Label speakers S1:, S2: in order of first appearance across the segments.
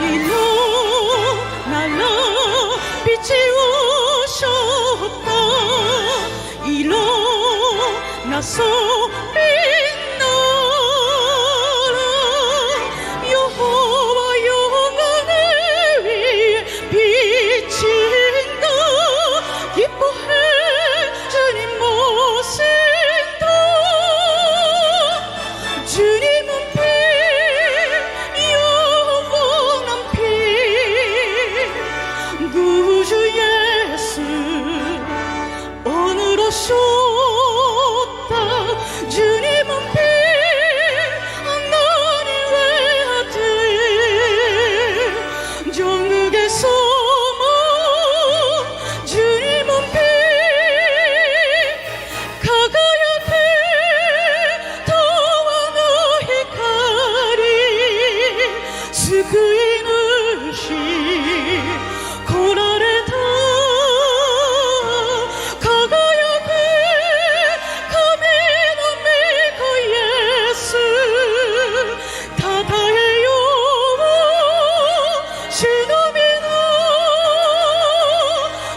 S1: 이로 날로 비치우셨다. 이로 나서 빛나라. 여호와 영광을 위해 비친다. 기뻐해 주님 모신다. 주님은 피 영원한 피 구주 예수 오늘 오셨다. 주님은 피 하나님 외아들 정국에서 주님은 피 가가야 돼. 더와 너의 칼이 스크인 의시 고라를 다 가가야 돼. 카미노 메고 예수 다다의 여호 시노미노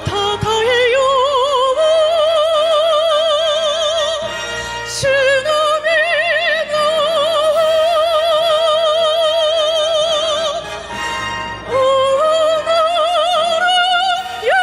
S1: 다다의 여호 시노미노 오너라야.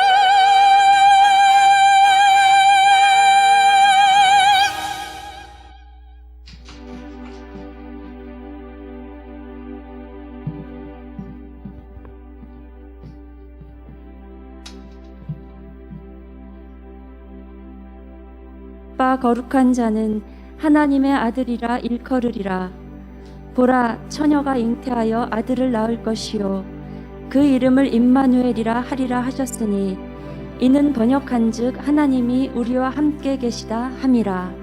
S2: 바 거룩한 자는 하나님의 아들이라 일컬으리라. 보라, 처녀가 잉태하여 아들을 낳을 것이요 그 이름을 임마누엘이라 하리라 하셨으니 이는 번역한즉 하나님이 우리와 함께 계시다 함이라.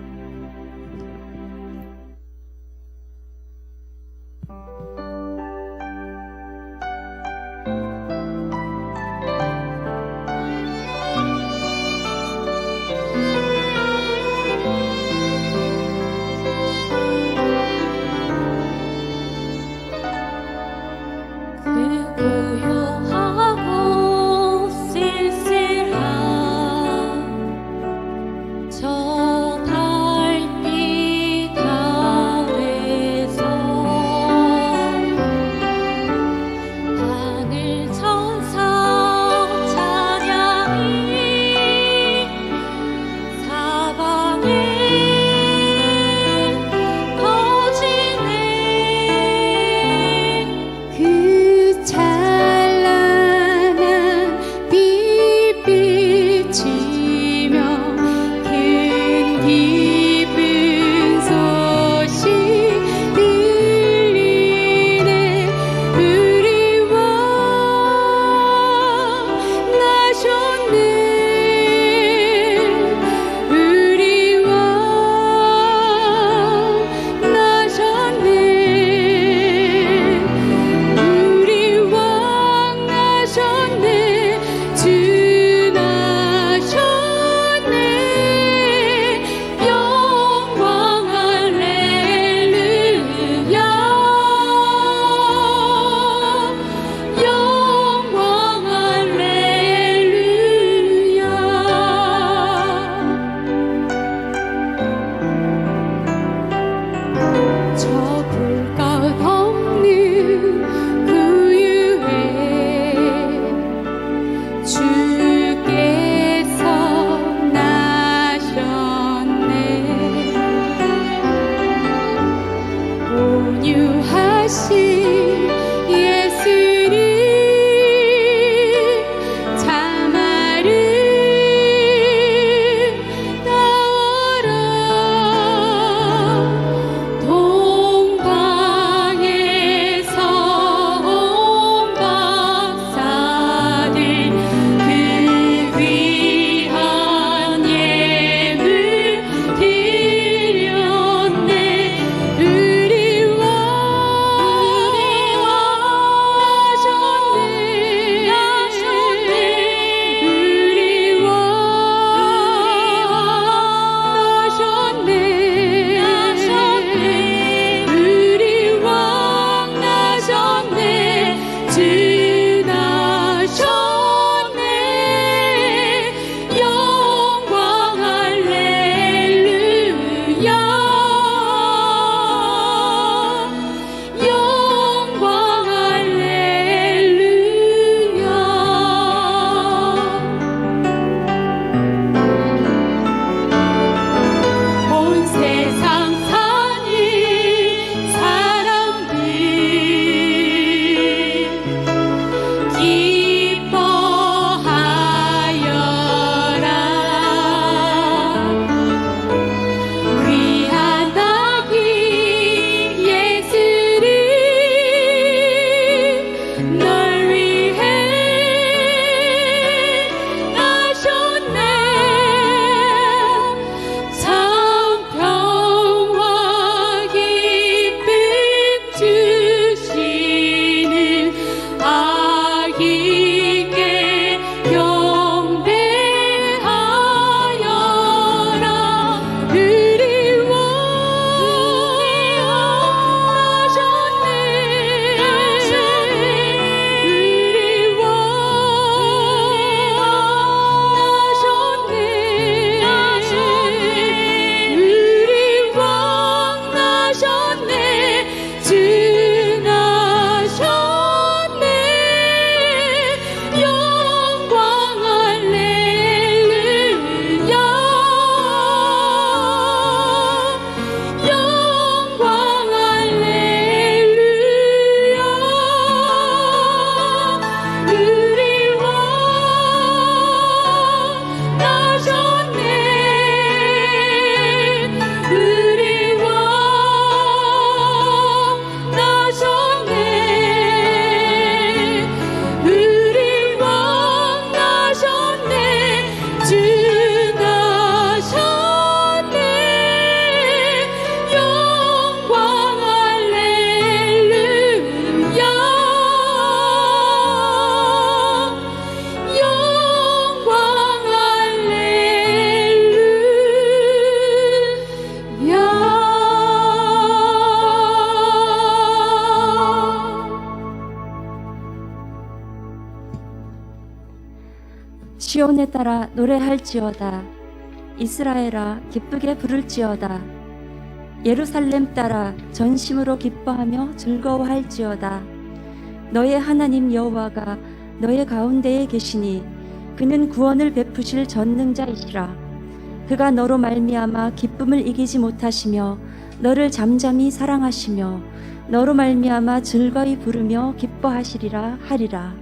S3: 고요하고 쓸쓸한 저
S2: 시온에 따라 노래할지어다. 이스라엘아 기쁘게 부를지어다. 예루살렘 따라 전심으로 기뻐하며 즐거워할지어다. 너의 하나님 여호와가 너의 가운데에 계시니 그는 구원을 베푸실 전능자이시라. 그가 너로 말미암아 기쁨을 이기지 못하시며 너를 잠잠히 사랑하시며 너로 말미암아 즐거이 부르며 기뻐하시리라 하리라.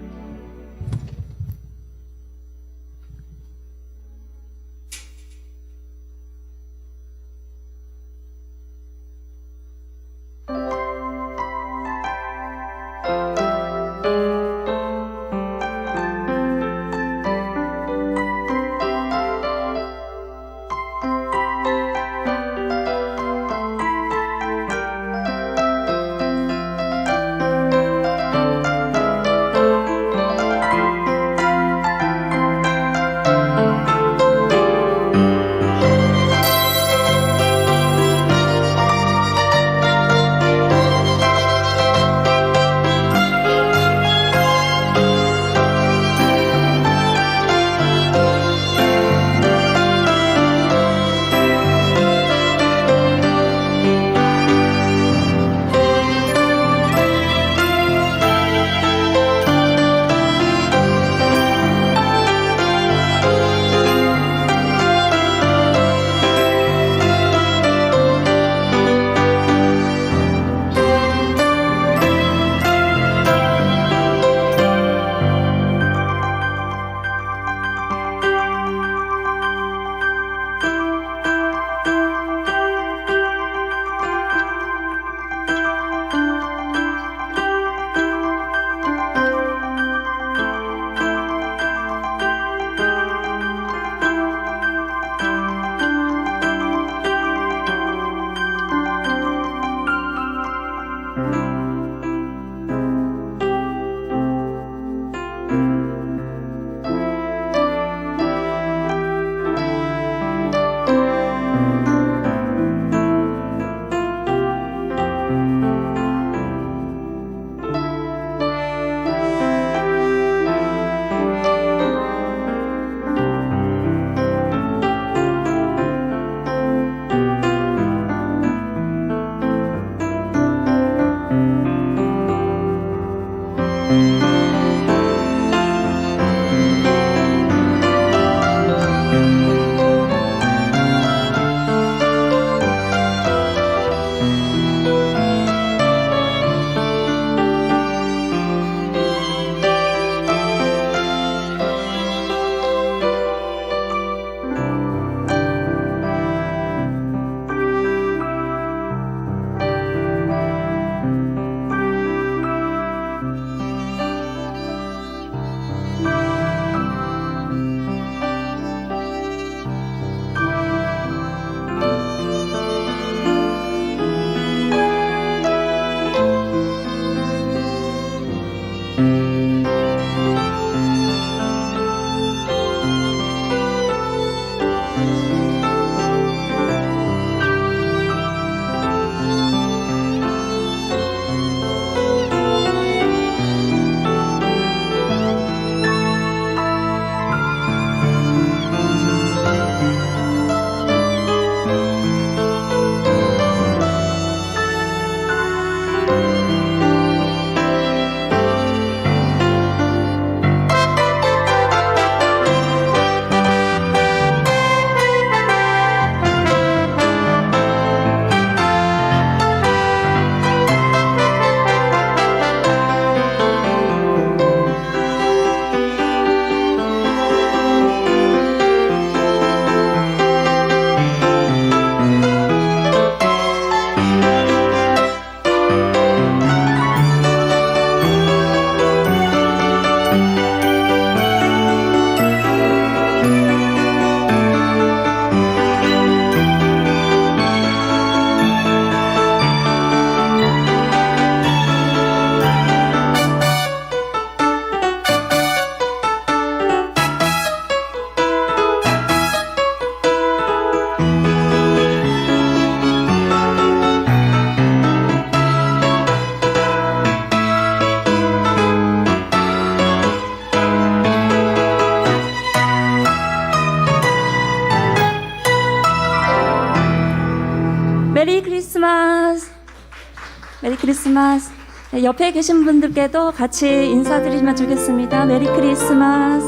S2: 메리 크리스마스. 네, 옆에 계신 분들께도 같이 인사드리면 좋겠습니다. 메리 크리스마스.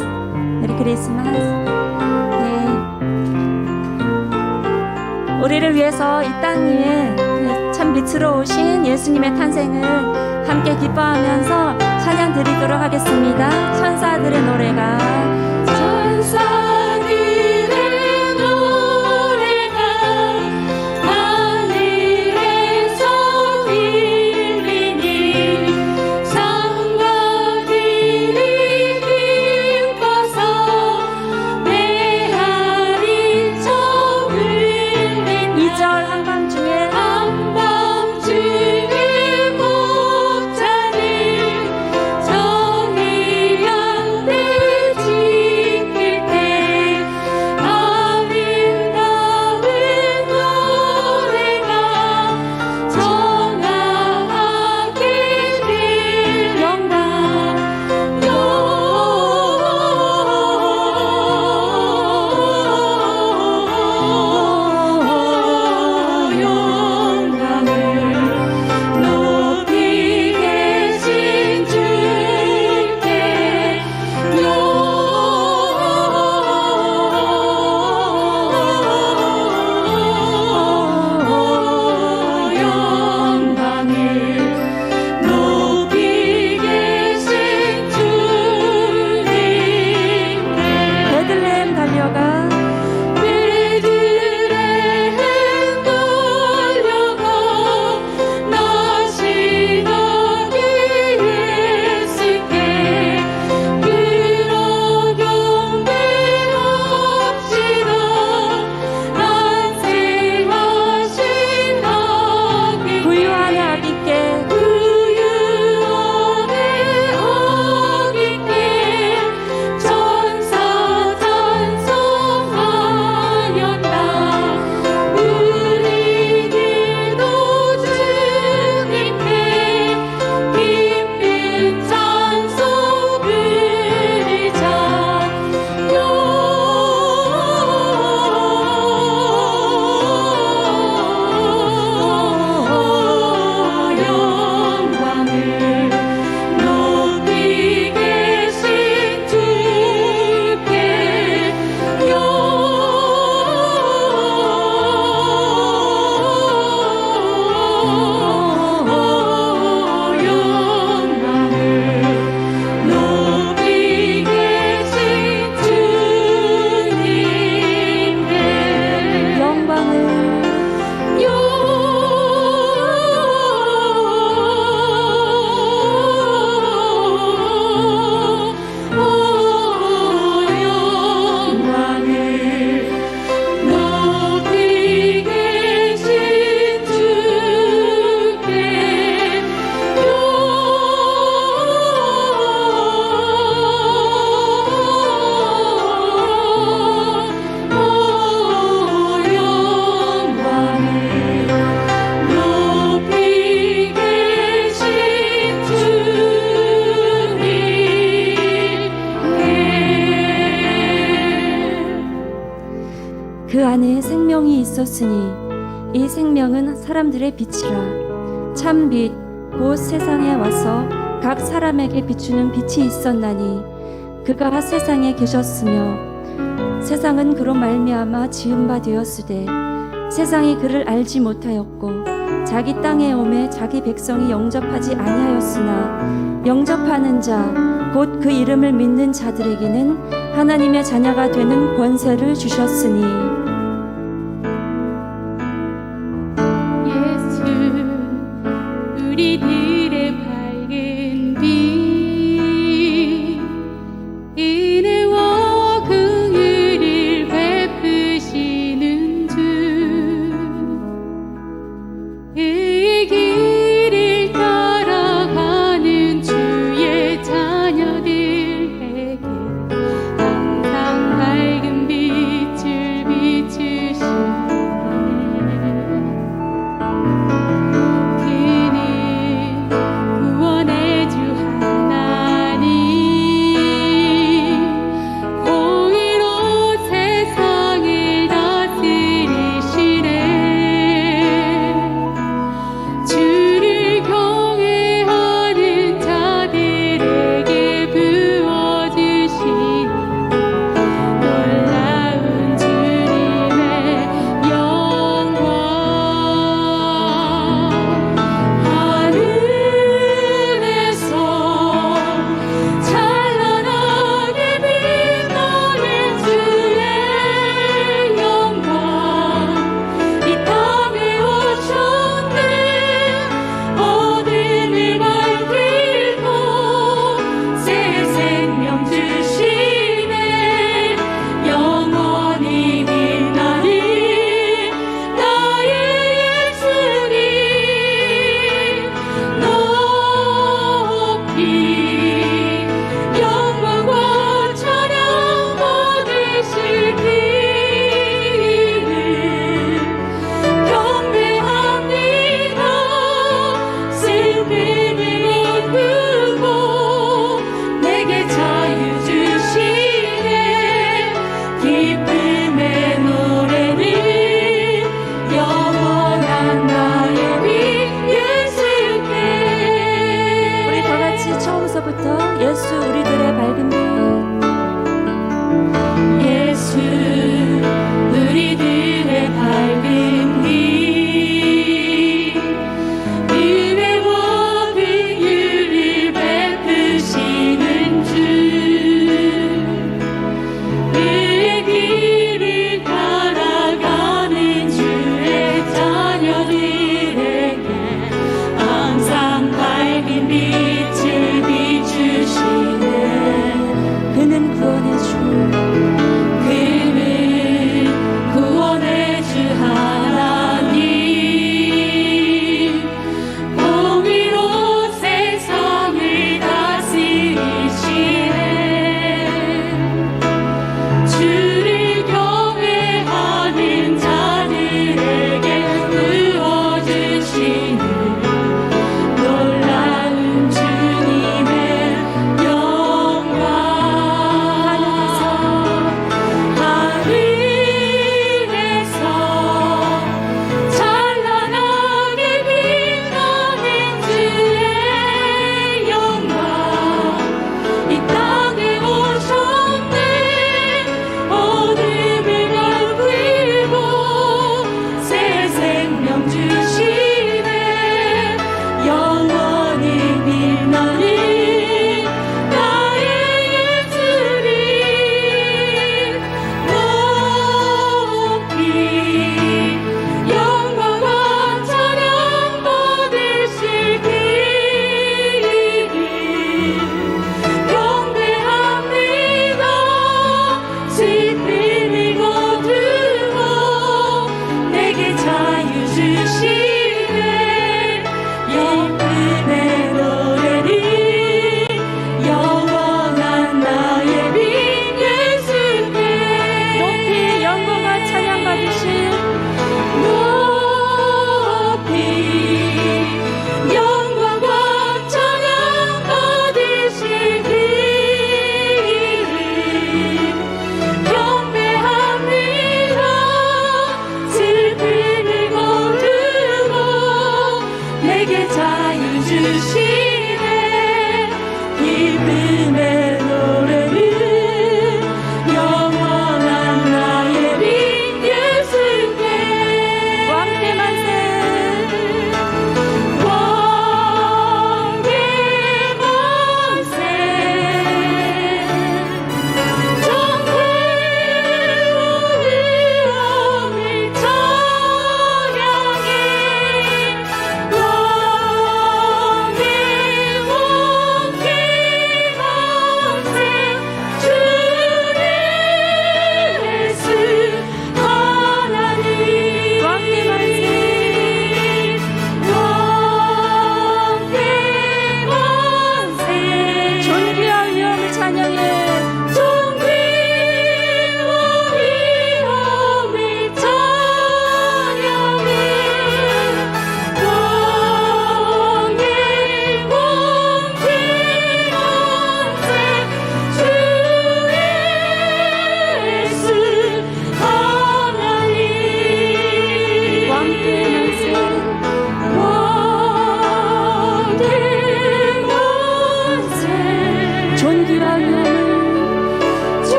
S2: 메리 크리스마스. 네. 우리를 위해서 이 땅 위에 참 빛으로 오신 예수님의 탄생을 함께 기뻐하면서 찬양 드리도록 하겠습니다. 천사들의 노래가 그 안에 생명이 있었으니 이 생명은 사람들의 빛이라. 참 빛 곧 세상에 와서 각 사람에게 비추는 빛이 있었나니 그가 세상에 계셨으며 세상은 그로 말미암아 지은 바 되었으되 세상이 그를 알지 못하였고 자기 땅에 오매 자기 백성이 영접하지 아니하였으나 영접하는 자 곧 그 이름을 믿는 자들에게는 하나님의 자녀가 되는 권세를 주셨으니
S3: 예수 우리들의 밝은 빛 은혜와 긍휼을 베푸시는 주 그의 길을 따라가는 주의 자녀들에게 항상 밝은 빛을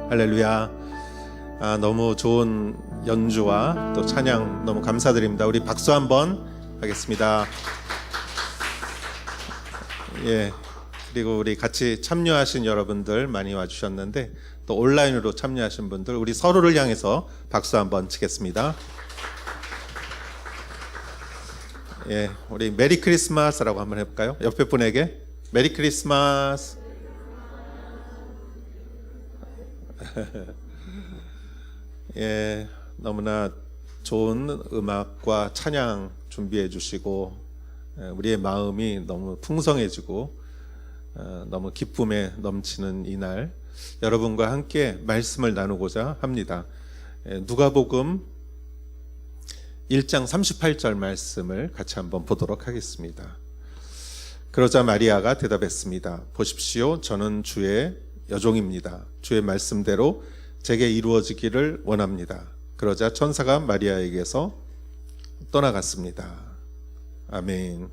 S4: 할렐루야. 너무 좋은 연주와 또 찬양 너무 감사드립니다. 우리 박수 한번 하겠습니다. 예. 그리고 우리 같이 참여하신 여러분들 많이 와주셨는데 또 온라인으로 참여하신 분들 우리 서로를 향해서 박수 한번 치겠습니다. 예, 우리 메리 크리스마스라고 한번 해볼까요? 옆에 분에게 메리 크리스마스. 예, 너무나 좋은 음악과 찬양 준비해 주시고 우리의 마음이 너무 풍성해지고 너무 기쁨에 넘치는 이날 여러분과 함께 말씀을 나누고자 합니다. 누가복음 1장 38절 말씀을 같이 한번 보도록 하겠습니다. 그러자 마리아가 대답했습니다. 보십시오, 저는 주의 여종입니다. 주의 말씀대로 제게 이루어지기를 원합니다. 그러자 천사가 마리아에게서 떠나갔습니다. 아멘.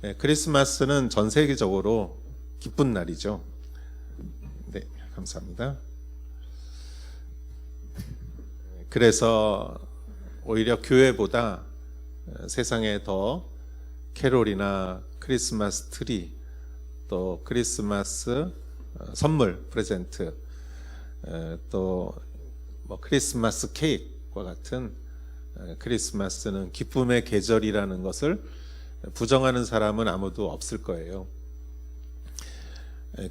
S4: 네, 크리스마스는 전 세계적으로 기쁜 날이죠. 네, 감사합니다. 그래서 오히려 교회보다 세상에 더 캐롤이나 크리스마스 트리, 또 크리스마스 선물, 프레젠트, 또 뭐 크리스마스 케이크와 같은 크리스마스는 기쁨의 계절이라는 것을 부정하는 사람은 아무도 없을 거예요.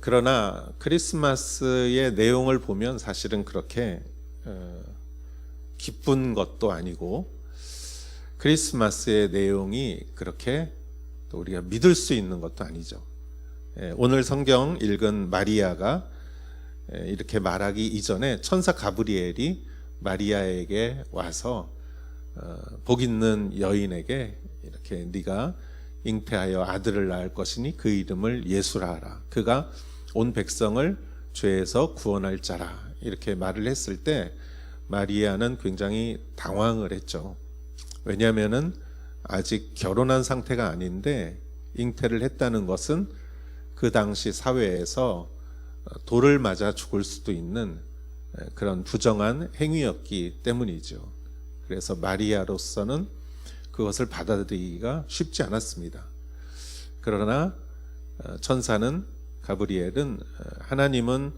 S4: 그러나 크리스마스의 내용을 보면 사실은 그렇게 기쁜 것도 아니고 크리스마스의 내용이 그렇게 또 우리가 믿을 수 있는 것도 아니죠. 오늘 성경 읽은 마리아가 이렇게 말하기 이전에 천사 가브리엘이 마리아에게 와서 복 있는 여인에게 이렇게 네가 잉태하여 아들을 낳을 것이니 그 이름을 예수라 하라. 그가 온 백성을 죄에서 구원할 자라. 이렇게 말을 했을 때 마리아는 굉장히 당황을 했죠. 왜냐하면은 아직 결혼한 상태가 아닌데 잉태를 했다는 것은 그 당시 사회에서 돌을 맞아 죽을 수도 있는 그런 부정한 행위였기 때문이죠. 그래서 마리아로서는 그것을 받아들이기가 쉽지 않았습니다. 그러나 천사는 가브리엘은 하나님은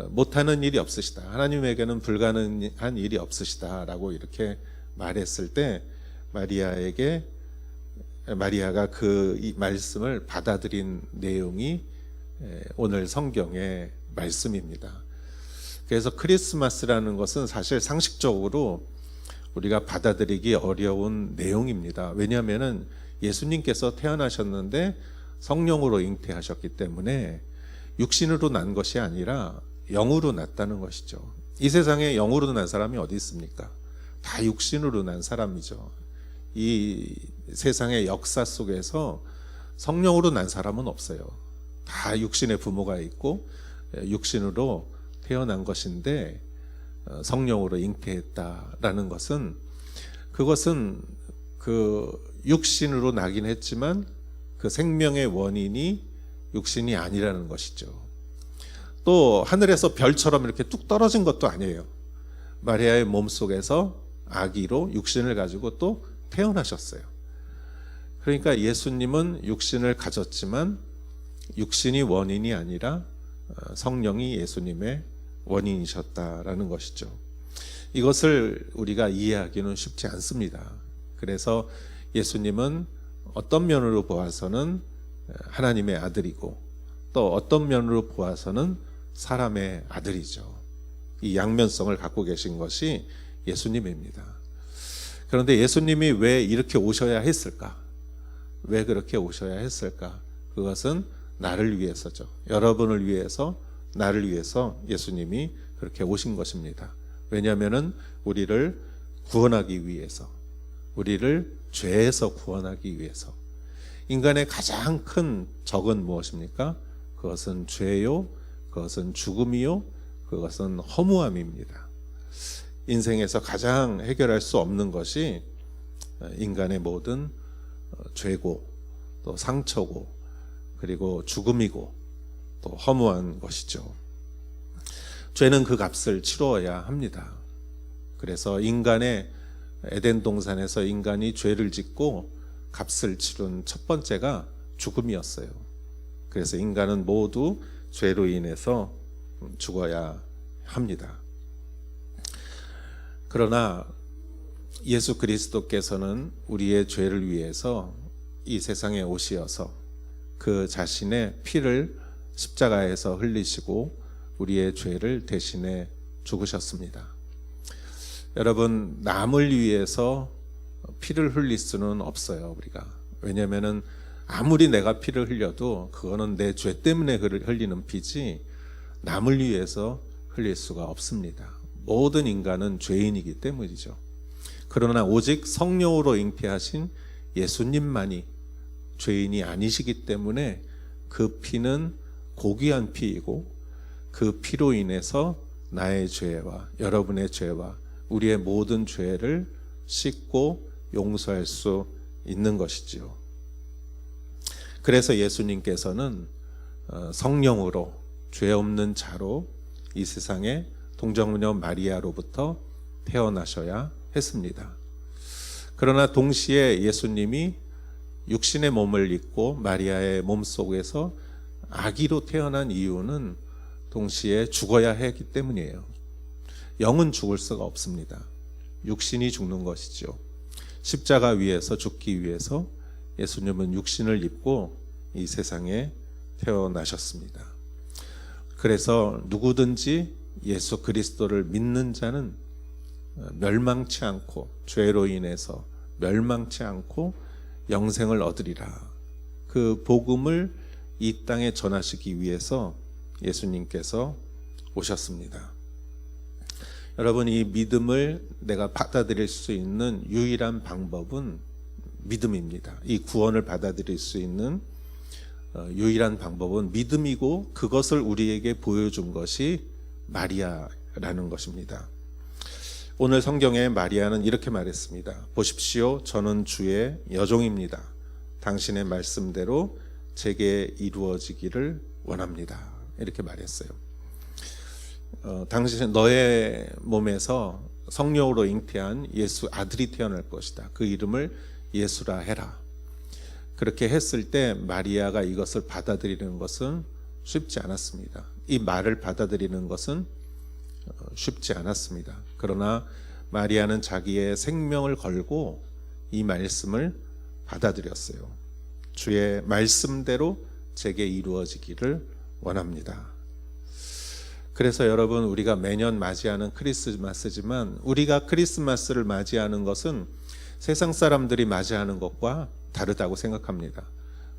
S4: 못하는 일이 없으시다. 하나님에게는 불가능한 일이 없으시다라고 이렇게 말했을 때 마리아가 그 이 말씀을 받아들인 내용이 오늘 성경의 말씀입니다. 그래서 크리스마스라는 것은 사실 상식적으로 우리가 받아들이기 어려운 내용입니다. 왜냐하면 예수님께서 태어나셨는데 성령으로 잉태하셨기 때문에 육신으로 난 것이 아니라 영으로 났다는 것이죠. 이 세상에 영으로 난 사람이 어디 있습니까? 다 육신으로 난 사람이죠. 이 세상의 역사 속에서 성령으로 난 사람은 없어요. 다 육신의 부모가 있고 육신으로 태어난 것인데 성령으로 잉태했다라는 것은 그것은 그 육신으로 나긴 했지만 그 생명의 원인이 육신이 아니라는 것이죠. 또 하늘에서 별처럼 이렇게 뚝 떨어진 것도 아니에요. 마리아의 몸속에서 아기로 육신을 가지고 또 태어나셨어요. 그러니까 예수님은 육신을 가졌지만 육신이 원인이 아니라 성령이 예수님의 원인이셨다라는 것이죠. 이것을 우리가 이해하기는 쉽지 않습니다. 그래서 예수님은 어떤 면으로 보아서는 하나님의 아들이고 또 어떤 면으로 보아서는 사람의 아들이죠. 이 양면성을 갖고 계신 것이 예수님입니다. 그런데 예수님이 왜 이렇게 오셔야 했을까? 왜 그렇게 오셔야 했을까? 그것은 나를 위해서죠. 여러분을 위해서, 나를 위해서 예수님이 그렇게 오신 것입니다. 왜냐하면은 우리를 구원하기 위해서, 우리를 죄에서 구원하기 위해서. 인간의 가장 큰 적은 무엇입니까? 그것은 죄요, 그것은 죽음이요, 그것은 허무함입니다. 인생에서 가장 해결할 수 없는 것이 인간의 모든 죄고 또 상처고 그리고 죽음이고 또 허무한 것이죠. 죄는 그 값을 치러야 합니다. 그래서 인간의 에덴 동산에서 인간이 죄를 짓고 값을 치른 첫 번째가 죽음이었어요. 그래서 인간은 모두 죄로 인해서 죽어야 합니다. 그러나 예수 그리스도께서는 우리의 죄를 위해서 이 세상에 오시어서 그 자신의 피를 십자가에서 흘리시고 우리의 죄를 대신해 죽으셨습니다. 여러분, 남을 위해서 피를 흘릴 수는 없어요, 우리가. 왜냐하면 아무리 내가 피를 흘려도 그거는 내 죄 때문에 흘리는 피지 남을 위해서 흘릴 수가 없습니다. 모든 인간은 죄인이기 때문이죠. 그러나 오직 성령으로 잉태하신 예수님만이 죄인이 아니시기 때문에 그 피는 고귀한 피이고 그 피로 인해서 나의 죄와 여러분의 죄와 우리의 모든 죄를 씻고 용서할 수 있는 것이지요. 그래서 예수님께서는 성령으로 죄 없는 자로 이 세상에 동정녀 마리아로부터 태어나셔야 했습니다. 그러나 동시에 예수님이 육신의 몸을 입고 마리아의 몸속에서 아기로 태어난 이유는 동시에 죽어야 했기 때문이에요. 영은 죽을 수가 없습니다. 육신이 죽는 것이죠. 십자가 위에서 죽기 위해서 예수님은 육신을 입고 이 세상에 태어나셨습니다. 그래서 누구든지 예수 그리스도를 믿는 자는 멸망치 않고 죄로 인해서 멸망치 않고 영생을 얻으리라. 그 복음을 이 땅에 전하시기 위해서 예수님께서 오셨습니다. 여러분, 이 믿음을 내가 받아들일 수 있는 유일한 방법은 믿음입니다. 이 구원을 받아들일 수 있는 유일한 방법은 믿음이고 그것을 우리에게 보여준 것이 마리아라는 것입니다. 오늘 성경에 마리아는 이렇게 말했습니다. 보십시오, 저는 주의 여종입니다. 당신의 말씀대로 제게 이루어지기를 원합니다. 이렇게 말했어요. 당신 너의 몸에서 성령으로 잉태한 예수 아들이 태어날 것이다. 그 이름을 예수라 해라. 그렇게 했을 때 마리아가 이것을 받아들이는 것은 쉽지 않았습니다. 이 말을 받아들이는 것은 쉽지 않았습니다. 그러나 마리아는 자기의 생명을 걸고 이 말씀을 받아들였어요. 주의 말씀대로 제게 이루어지기를 원합니다. 그래서 여러분, 우리가 매년 맞이하는 크리스마스지만 우리가 크리스마스를 맞이하는 것은 세상 사람들이 맞이하는 것과 다르다고 생각합니다.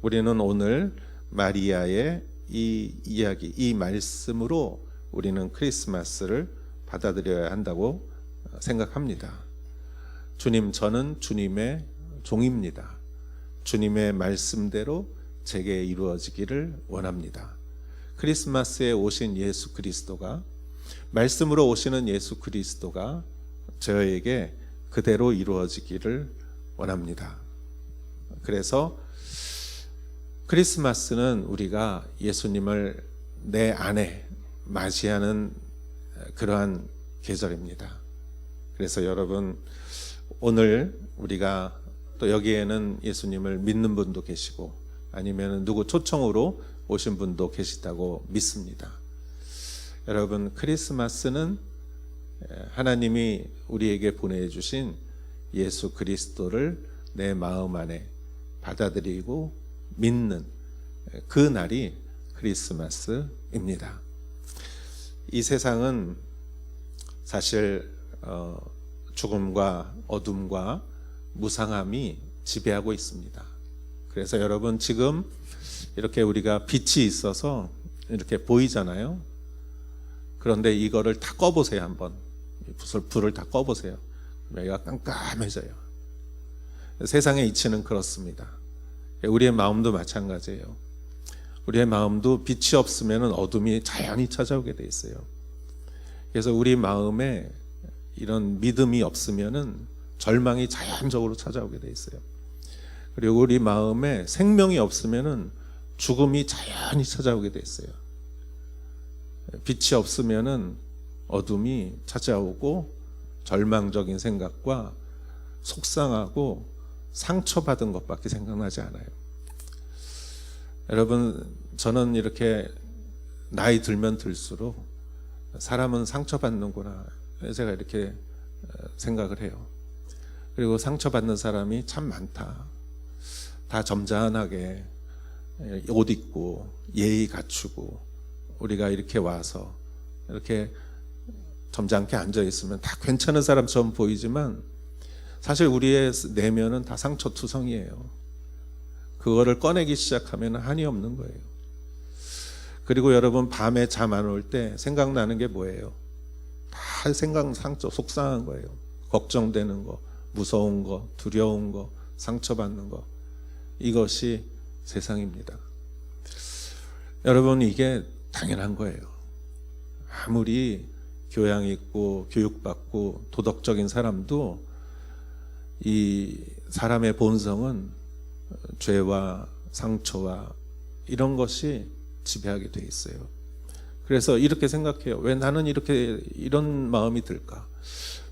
S4: 우리는 오늘 마리아의 이 이야기, 이 말씀으로 우리는 크리스마스를 받아들여야 한다고 생각합니다. 주님, 저는 주님의 종입니다. 주님의 말씀대로 제게 이루어지기를 원합니다. 크리스마스에 오신 예수 그리스도가, 말씀으로 오시는 예수 그리스도가 저에게 그대로 이루어지기를 원합니다. 그래서 크리스마스는 우리가 예수님을 내 안에 맞이하는 그러한 계절입니다. 그래서 여러분, 오늘 우리가 또 여기에는 예수님을 믿는 분도 계시고 아니면 누구 초청으로 오신 분도 계시다고 믿습니다. 여러분, 크리스마스는 하나님이 우리에게 보내주신 예수 그리스도를 내 마음 안에 받아들이고 믿는 그 날이 크리스마스입니다. 이 세상은 사실 죽음과 어둠과 무상함이 지배하고 있습니다. 그래서 여러분, 지금 이렇게 우리가 빛이 있어서 이렇게 보이잖아요. 그런데 이거를 다 꺼보세요. 한번 불을 다 꺼보세요. 여기가 깜깜해져요. 세상의 이치는 그렇습니다. 우리의 마음도 마찬가지예요. 우리의 마음도 빛이 없으면 어둠이 자연히 찾아오게 돼 있어요. 그래서 우리 마음에 이런 믿음이 없으면 절망이 자연적으로 찾아오게 돼 있어요. 그리고 우리 마음에 생명이 없으면 죽음이 자연히 찾아오게 돼 있어요. 빛이 없으면 어둠이 찾아오고 절망적인 생각과 속상하고 상처받은 것밖에 생각나지 않아요. 여러분, 저는 이렇게 나이 들면 들수록 사람은 상처받는구나, 제가 이렇게 생각을 해요. 그리고 상처받는 사람이 참 많다. 다 점잖하게 옷 입고 예의 갖추고 우리가 이렇게 와서 이렇게 점잖게 앉아 있으면 다 괜찮은 사람처럼 보이지만 사실 우리의 내면은 다 상처투성이에요. 그거를 꺼내기 시작하면 한이 없는 거예요. 그리고 여러분, 밤에 잠 안 올 때 생각나는 게 뭐예요? 다 상처, 속상한 거예요. 걱정되는 거, 무서운 거, 두려운 거, 상처받는 거. 이것이 세상입니다. 여러분, 이게 당연한 거예요. 아무리 교양 있고 교육받고 도덕적인 사람도 이 사람의 본성은 죄와 상처와 이런 것이 지배하게 돼 있어요. 그래서 이렇게 생각해요. 왜 나는 이런 마음이 들까?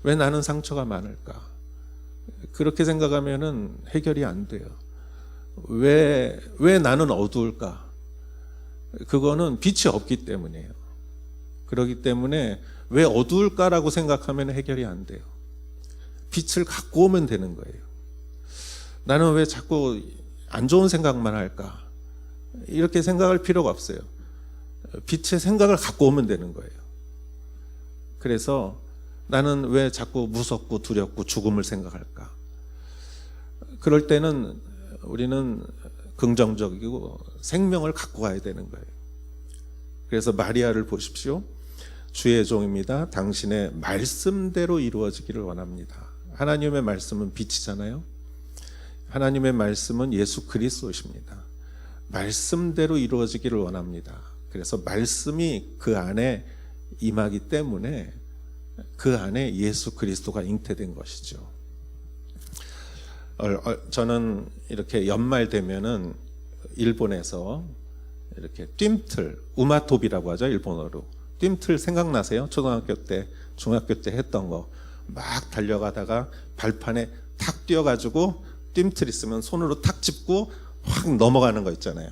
S4: 왜 나는 상처가 많을까? 그렇게 생각하면은 해결이 안 돼요. 왜 나는 어두울까? 그거는 빛이 없기 때문이에요. 그렇기 때문에 왜 어두울까라고 생각하면 해결이 안 돼요. 빛을 갖고 오면 되는 거예요. 나는 왜 자꾸 안 좋은 생각만 할까? 이렇게 생각할 필요가 없어요. 빛의 생각을 갖고 오면 되는 거예요. 그래서 나는 왜 자꾸 무섭고 두렵고 죽음을 생각할까? 그럴 때는 우리는 긍정적이고 생명을 갖고 와야 되는 거예요. 그래서 마리아를 보십시오. 주의 종입니다. 당신의 말씀대로 이루어지기를 원합니다. 하나님의 말씀은 빛이잖아요. 하나님의 말씀은 예수 그리스도십니다. 말씀대로 이루어지기를 원합니다. 그래서 말씀이 그 안에 임하기 때문에 그 안에 예수 그리스도가 잉태된 것이죠. 저는 이렇게 연말 되면은 일본에서 이렇게 뜀틀, 우마토비라고 하죠, 일본어로. 뜀틀 생각나세요? 초등학교 때, 중학교 때 했던 거. 막 달려가다가 발판에 탁 뛰어가지고 뜀틀 있으면 손으로 탁 짚고 확 넘어가는 거 있잖아요.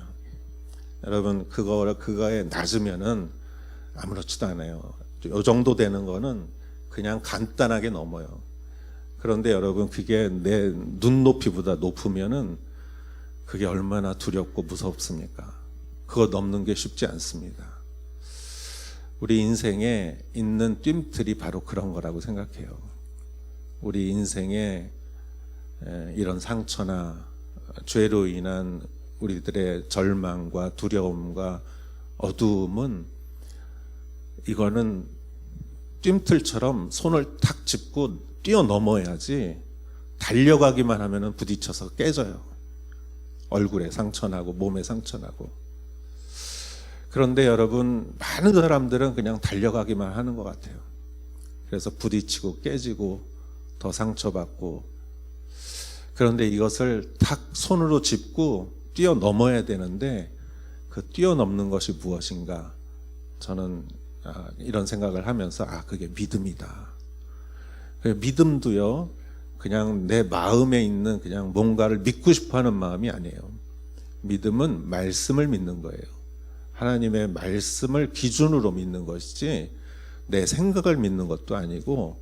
S4: 여러분, 그거에 낮으면은 아무렇지도 않아요. 이 정도 되는 거는 그냥 간단하게 넘어요. 그런데 여러분, 그게 내 눈높이보다 높으면은 그게 얼마나 두렵고 무섭습니까? 그거 넘는 게 쉽지 않습니다. 우리 인생에 있는 뜀틀이 바로 그런 거라고 생각해요. 우리 인생에 이런 상처나 죄로 인한 우리들의 절망과 두려움과 어두움은 이거는 뜀틀처럼 손을 탁 짚고 뛰어넘어야지 달려가기만 하면은 부딪혀서 깨져요. 얼굴에 상처나고 몸에 상처나고. 그런데 여러분, 많은 사람들은 그냥 달려가기만 하는 것 같아요. 그래서 부딪히고 깨지고 더 상처받고. 그런데 이것을 탁 손으로 짚고 뛰어넘어야 되는데 그 뛰어넘는 것이 무엇인가? 저는 이런 생각을 하면서 그게 믿음이다. 믿음도요, 그냥 내 마음에 있는 그냥 뭔가를 믿고 싶어하는 마음이 아니에요. 믿음은 말씀을 믿는 거예요. 하나님의 말씀을 기준으로 믿는 것이지 내 생각을 믿는 것도 아니고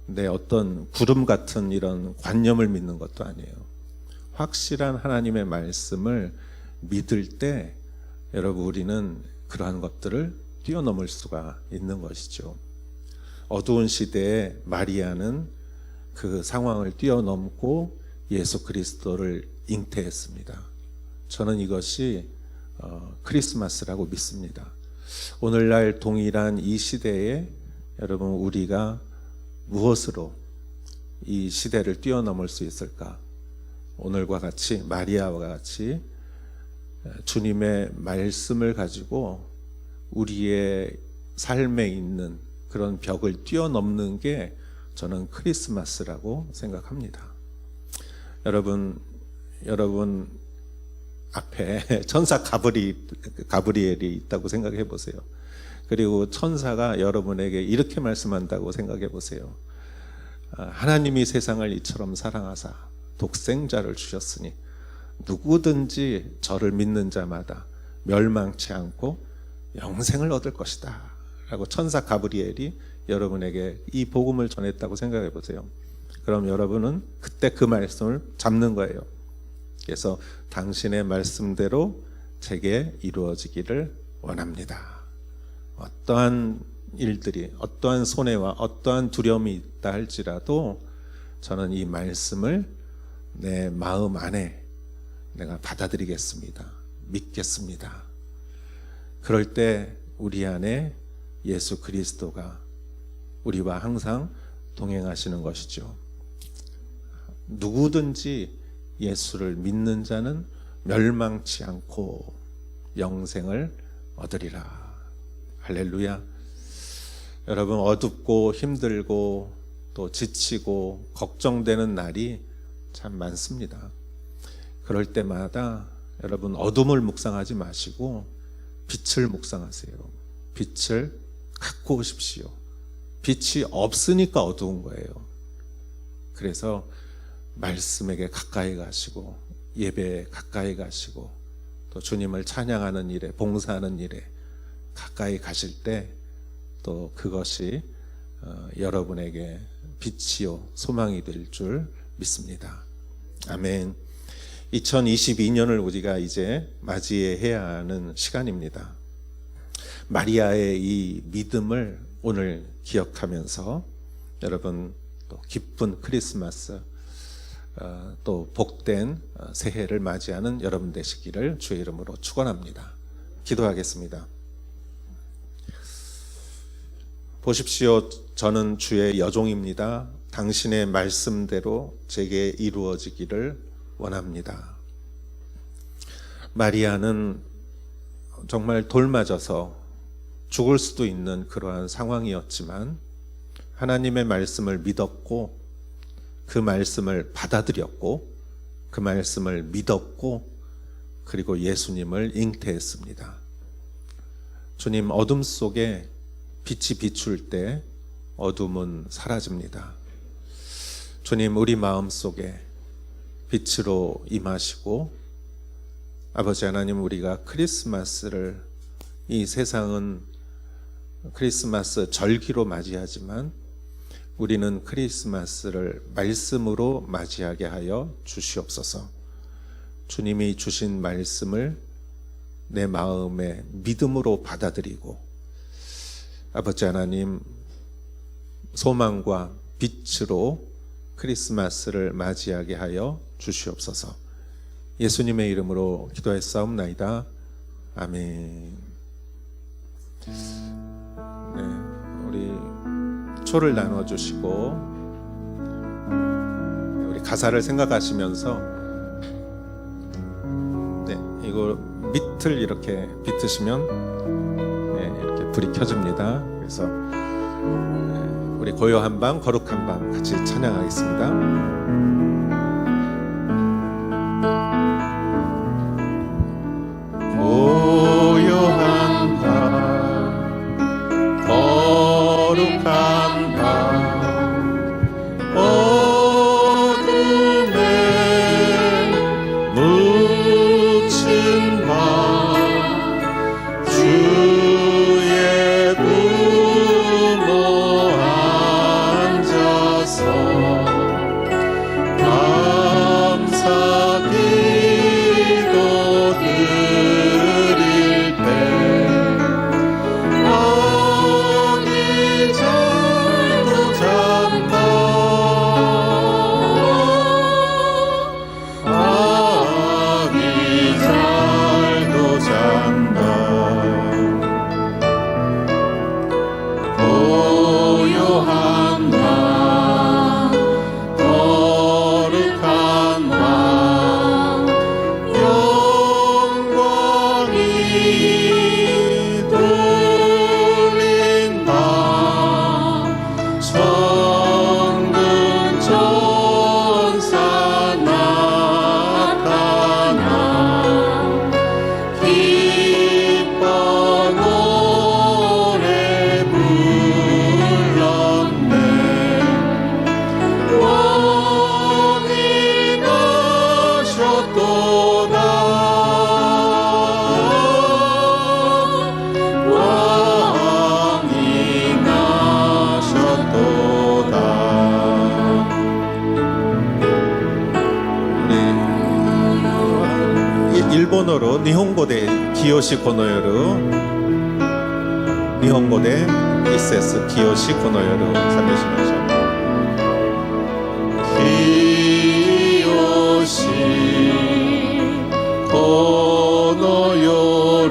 S4: 내 어떤 구름 같은 이런 관념을 믿는 것도 아니에요. 확실한 하나님의 말씀을 믿을 때 여러분, 우리는 그러한 것들을 뛰어넘을 수가 있는 것이죠. 어두운 시대에 마리아는 그 상황을 뛰어넘고 예수 그리스도를 잉태했습니다. 저는 이것이 크리스마스라고 믿습니다. 오늘날 동일한 이 시대에 여러분, 우리가 무엇으로 이 시대를 뛰어넘을 수 있을까? 오늘과 같이, 마리아와 같이 주님의 말씀을 가지고 우리의 삶에 있는 그런 벽을 뛰어넘는 게 저는 크리스마스라고 생각합니다. 여러분 앞에 천사 가브리엘이 있다고 생각해 보세요. 그리고 천사가 여러분에게 이렇게 말씀한다고 생각해 보세요. 하나님이 세상을 이처럼 사랑하사 독생자를 주셨으니 누구든지 저를 믿는 자마다 멸망치 않고 영생을 얻을 것이다 라고 천사 가브리엘이 여러분에게 이 복음을 전했다고 생각해 보세요. 그럼 여러분은 그때 그 말씀을 잡는 거예요. 그래서 당신의 말씀대로 제게 이루어지기를 원합니다. 어떠한 일들이, 어떠한 손해와 어떠한 두려움이 있다 할지라도 저는 이 말씀을 내 마음 안에 내가 받아들이겠습니다. 믿겠습니다. 그럴 때 우리 안에 예수 그리스도가 우리와 항상 동행하시는 것이죠. 누구든지 예수를 믿는 자는 멸망치 않고 영생을 얻으리라. 할렐루야. 여러분, 어둡고 힘들고 또 지치고 걱정되는 날이 참 많습니다. 그럴 때마다 여러분, 어둠을 묵상하지 마시고 빛을 묵상하세요. 빛을 갖고 오십시오. 빛이 없으니까 어두운 거예요. 그래서 말씀에게 가까이 가시고 예배에 가까이 가시고 또 주님을 찬양하는 일에, 봉사하는 일에 가까이 가실 때 또 그것이 여러분에게 빛이요 소망이 될 줄 믿습니다. 아멘. 2022년을 우리가 이제 맞이해야 하는 시간입니다. 마리아의 이 믿음을 오늘 기억하면서 여러분 또 기쁜 크리스마스 또 복된 새해를 맞이하는 여러분 되시기를 주의 이름으로 축원합니다. 기도하겠습니다. 보십시오. 저는 주의 여종입니다. 당신의 말씀대로 제게 이루어지기를 원합니다. 마리아는 정말 돌맞아서 죽을 수도 있는 그러한 상황이었지만 하나님의 말씀을 믿었고 그 말씀을 받아들였고 그 말씀을 믿었고 그리고 예수님을 잉태했습니다. 주님, 어둠 속에 빛이 비출 때 어둠은 사라집니다. 주님, 우리 마음 속에 빛으로 임하시고 아버지 하나님, 우리가 크리스마스를, 이 세상은 크리스마스 절기로 맞이하지만 우리는 크리스마스를 말씀으로 맞이하게 하여 주시옵소서. 주님이 주신 말씀을 내 마음에 믿음으로 받아들이고 아버지 하나님, 소망과 빛으로 크리스마스를 맞이하게 하여 주시옵소서. 예수님의 이름으로 기도했사옵나이다. 아멘. 네, 우리 초를 나눠주시고 우리 가사를 생각하시면서 네, 이거 밑을 이렇게 비트시면 네, 이렇게 불이 켜집니다. 그래서 우리 고요한 밤, 거룩한 밤 같이 찬양하겠습니다. 고요한 밤, 거룩한 밤, 어둠에 묻힌 밤, 주의 부모 앉아서 コノヨル日本語で清この夜日本語で一節清この夜を賛美しましょう清この夜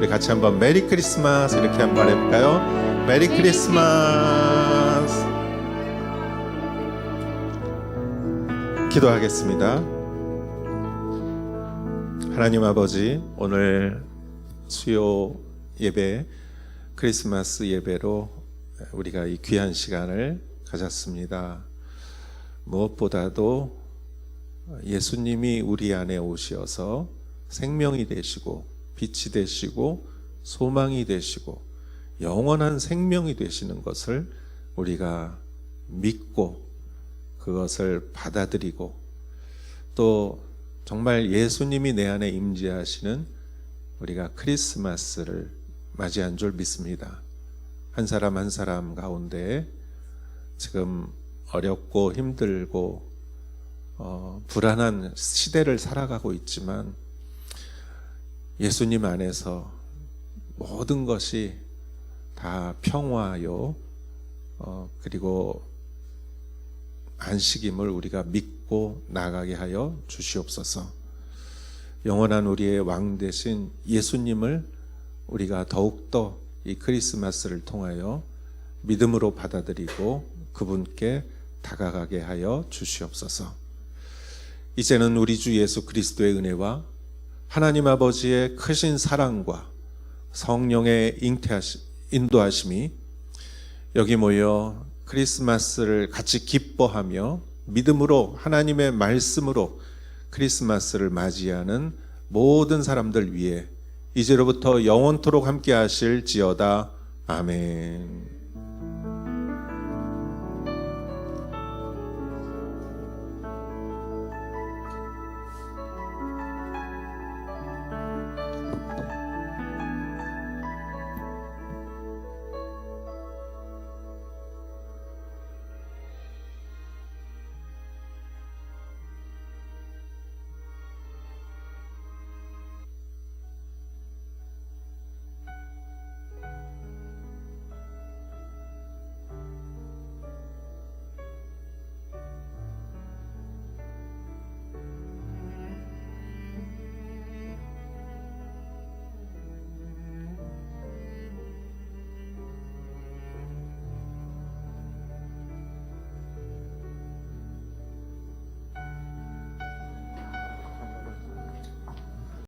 S4: 우리 같이 한번 메리 크리스마스 이렇게 한번 해볼까요? 메리 크리스마스. 기도하겠습니다. 하나님 아버지, 오늘 수요 예배, 크리스마스 예배로 우리가 이 귀한 시간을 가졌습니다. 무엇보다도 예수님이 우리 안에 오셔서 생명이 되시고 빛이 되시고 소망이 되시고 영원한 생명이 되시는 것을 우리가 믿고 그것을 받아들이고 또 정말 예수님이 내 안에 임재하시는 우리가 크리스마스를 맞이한 줄 믿습니다. 한 사람 한 사람 가운데 지금 어렵고 힘들고 불안한 시대를 살아가고 있지만 예수님 안에서 모든 것이 다 평화요 그리고 안식임을 우리가 믿고 나가게 하여 주시옵소서. 영원한 우리의 왕 되신 예수님을 우리가 더욱더 이 크리스마스를 통하여 믿음으로 받아들이고 그분께 다가가게 하여 주시옵소서. 이제는 우리 주 예수 그리스도의 은혜와 하나님 아버지의 크신 사랑과 성령의 인도하심이 여기 모여 크리스마스를 같이 기뻐하며 믿음으로 하나님의 말씀으로 크리스마스를 맞이하는 모든 사람들 위해 이제로부터 영원토록 함께 하실지어다. 아멘.